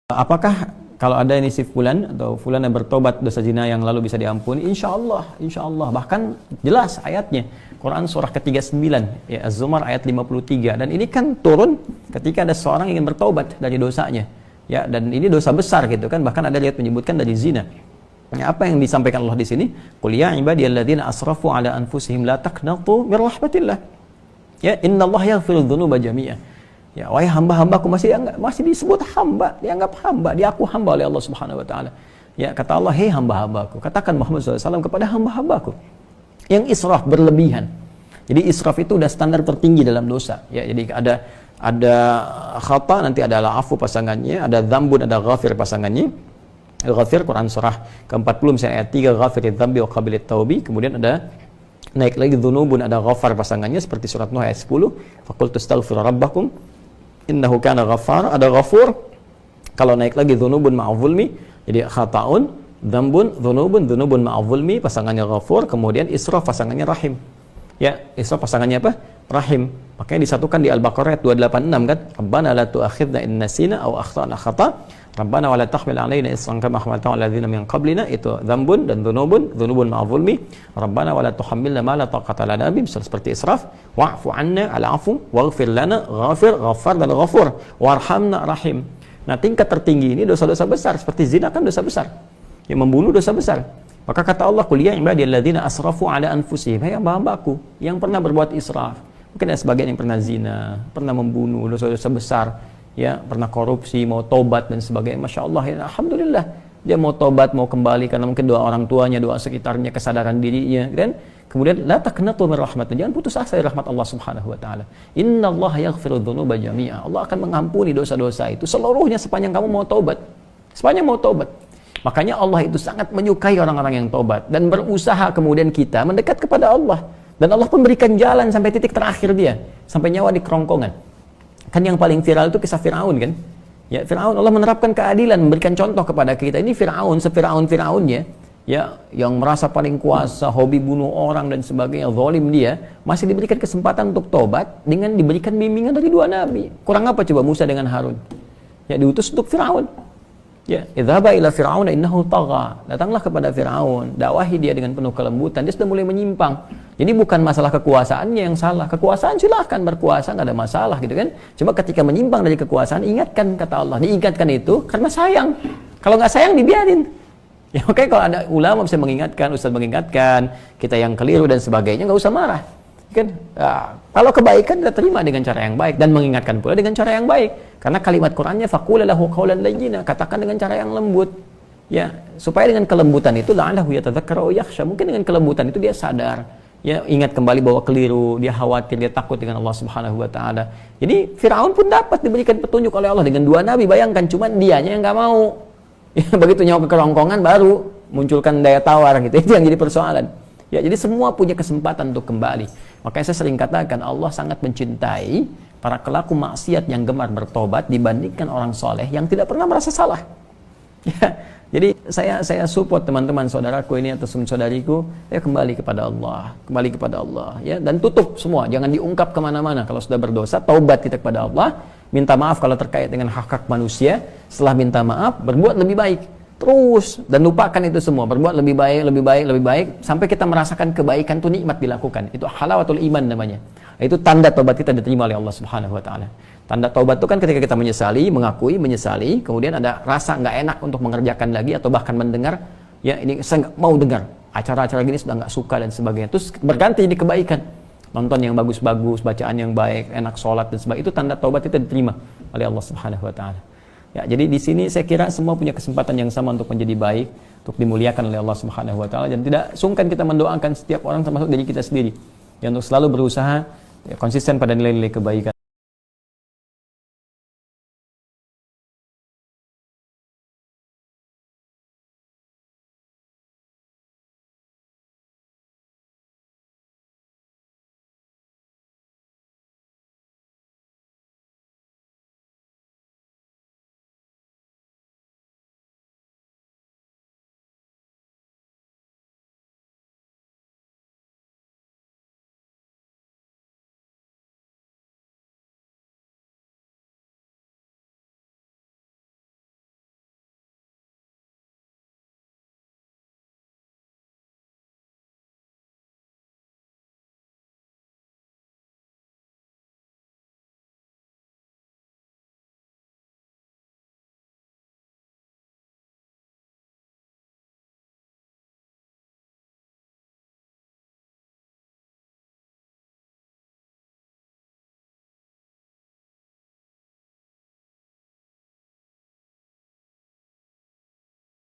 Apakah kalau ada ini si fulan atau fulan yang bertobat dosa zina yang lalu bisa diampuni? Insya Allah. Bahkan jelas ayatnya. Quran surah ke-39, ya, Az-Zumar ayat 53. Dan ini kan turun ketika ada seorang ingin bertobat dari dosanya. Ya, dan ini dosa besar gitu kan. Bahkan ada riwayat menyebutkan dari zina. Ya, apa yang disampaikan Allah di sini? Qul ya ibadiyalladzina asrafu ala anfusihim la taqnatu mir rahmatillah. Ya, innallaha yaghfiru dzunuba jami'a. Ya, wahai hamba-hambaku, masih disebut hamba, dianggap hamba, diaku hamba oleh Allah Subhanahu wa taala. Ya, kata Allah, "Hei hamba-hambaku, katakan Muhammad SAW kepada hamba-hambaku yang israf berlebihan." Jadi israf itu udah standar tertinggi dalam dosa. Ya, jadi ada khata, nanti ada afu pasangannya, ada dzambun, ada ghafir pasangannya. Ghafir Quran surah ke-40 misalnya ayat 3, ghafiridz dzambi wa qabilit taubi. Kemudian ada naik lagi dzunubun, ada ghafar pasangannya seperti surat Nuh ayat 10, faqultu astaghfiru rabbakum innahu kana ghaffar. Ada ghafur. Kalau naik lagi dzunubun ma'adh-dzulmi, jadi khata'un, dzambun, dzunubun ma'adh-dzulmi, pasangannya ghafur. Kemudian israf pasangannya rahim. Ya, israf pasangannya apa? Rahim. Makanya disatukan di Al-Baqarah ayat 286 kan? Rabbana la tu'akhidna in nasina aw akhtana khata'. Rabbana wa la tahmil 'alaina isran kama hamaltahu 'alal ladzina min qablina. Itu dzambun dan dzunubun ma'adh-dzulmi. Rabbana wa la tuhammilna ma la taqata lana bihi, seperti israf. Wa'fu 'anna al-'afwu waghfir lana, ghafir, ghaffar dan ghafur. Warhamna rahim. Nah, tingkat tertinggi ini dosa-dosa besar, seperti zina kan dosa besar. Yang membunuh dosa besar. Maka kata Allah, "Qul ya ibadiyalladzina asrafu 'ala anfusihim." Hai hamba-hambaku yang pernah berbuat israf. Mungkin ada sebagian yang pernah zina, pernah membunuh, dosa-dosa besar, ya, pernah korupsi, mau tobat dan sebagainya. Masya Allah, ya, alhamdulillah. Dia mau tobat, mau kembali karena mungkin doa orang tuanya, doa sekitarnya, kesadaran dirinya, kan? Kemudian la taqnatu min rahmatillah. Jangan putus asa dari rahmat Allah Subhanahu wa taala. Innallaha yaghfiru dzunuba jami'a. Allah akan mengampuni dosa-dosa itu seluruhnya sepanjang kamu mau tobat. Sepanjang mau tobat. Makanya Allah itu sangat menyukai orang-orang yang tobat dan berusaha kemudian kita mendekat kepada Allah. Dan Allah pun berikan jalan sampai titik terakhir dia, sampai nyawa di kerongkongan. Kan yang paling viral itu kisah Fir'aun kan? Ya, Fir'aun, Allah menerapkan keadilan, memberikan contoh kepada kita. Ini Fir'aun, se-Fir'aun-Fir'aunnya, ya, yang merasa paling kuasa, hobi bunuh orang dan sebagainya, zalim dia, masih diberikan kesempatan untuk tobat dengan diberikan bimbingan dari dua nabi. Kurang apa coba Musa dengan Harun? Ya, diutus untuk Fir'aun. Ya, idhaba ila Fir'aun innahu tagha. Datanglah kepada Fir'aun, dakwahi dia dengan penuh kelembutan. Dia sudah mulai menyimpang. Jadi bukan masalah kekuasaannya yang salah. Kekuasaan silahkan berkuasa, nggak ada masalah gitu kan. Cuma ketika menyimpang dari kekuasaan, ingatkan kata Allah. Diingatkan itu karena sayang. Kalau nggak sayang dibiarin. Ya oke, kalau ada ulama bisa mengingatkan, ustaz mengingatkan, kita yang keliru dan sebagainya, nggak usah marah. Kan? Nah, kalau kebaikan kita terima dengan cara yang baik dan mengingatkan pula dengan cara yang baik. Karena kalimat Qur'annya faqul lahu qawlan layyina, katakan dengan cara yang lembut. Ya, supaya dengan kelembutan itu la'allahu yatadzakkara aw yakhsha. Mungkin dengan kelembutan itu dia sadar. Ya, ingat kembali bahwa keliru, dia khawatir, dia takut dengan Allah Subhanahu wa taala. Jadi Firaun pun dapat diberikan petunjuk oleh Allah dengan dua nabi. Bayangkan, cuman dianya yang nggak mau. Ya, begitu nyawa ke kerongkongan baru munculkan daya tawar gitu. Itu yang jadi persoalan. Ya, jadi semua punya kesempatan untuk kembali. Makanya saya sering katakan Allah sangat mencintai para pelaku maksiat yang gemar bertobat dibandingkan orang soleh yang tidak pernah merasa salah. Ya, jadi saya support teman-teman saudaraku ini atau saudariku, ya kembali kepada Allah, ya, dan tutup semua, jangan diungkap kemana-mana. Kalau sudah berdosa, taubat kita kepada Allah, minta maaf kalau terkait dengan hak-hak manusia. Setelah minta maaf, berbuat lebih baik. Terus, dan lupakan itu semua, berbuat lebih baik, sampai kita merasakan kebaikan itu nikmat dilakukan. Itu halawatul iman namanya. Itu tanda taubat kita diterima oleh Allah Subhanahu wa taala. Tanda taubat itu kan ketika kita menyesali, mengakui, menyesali, kemudian ada rasa nggak enak untuk mengerjakan lagi atau bahkan mendengar, ya ini saya nggak mau dengar, acara-acara gini sudah nggak suka dan sebagainya. Terus berganti jadi kebaikan. Nonton yang bagus-bagus, bacaan yang baik, enak sholat dan sebagainya. Itu tanda taubat kita diterima oleh Allah Subhanahu wa taala. Ya, jadi di sini saya kira semua punya kesempatan yang sama untuk menjadi baik, untuk dimuliakan oleh Allah Subhanahu wa taala, dan tidak sungkan kita mendoakan setiap orang termasuk diri kita sendiri. Ya, untuk selalu berusaha ya, konsisten pada nilai-nilai kebaikan.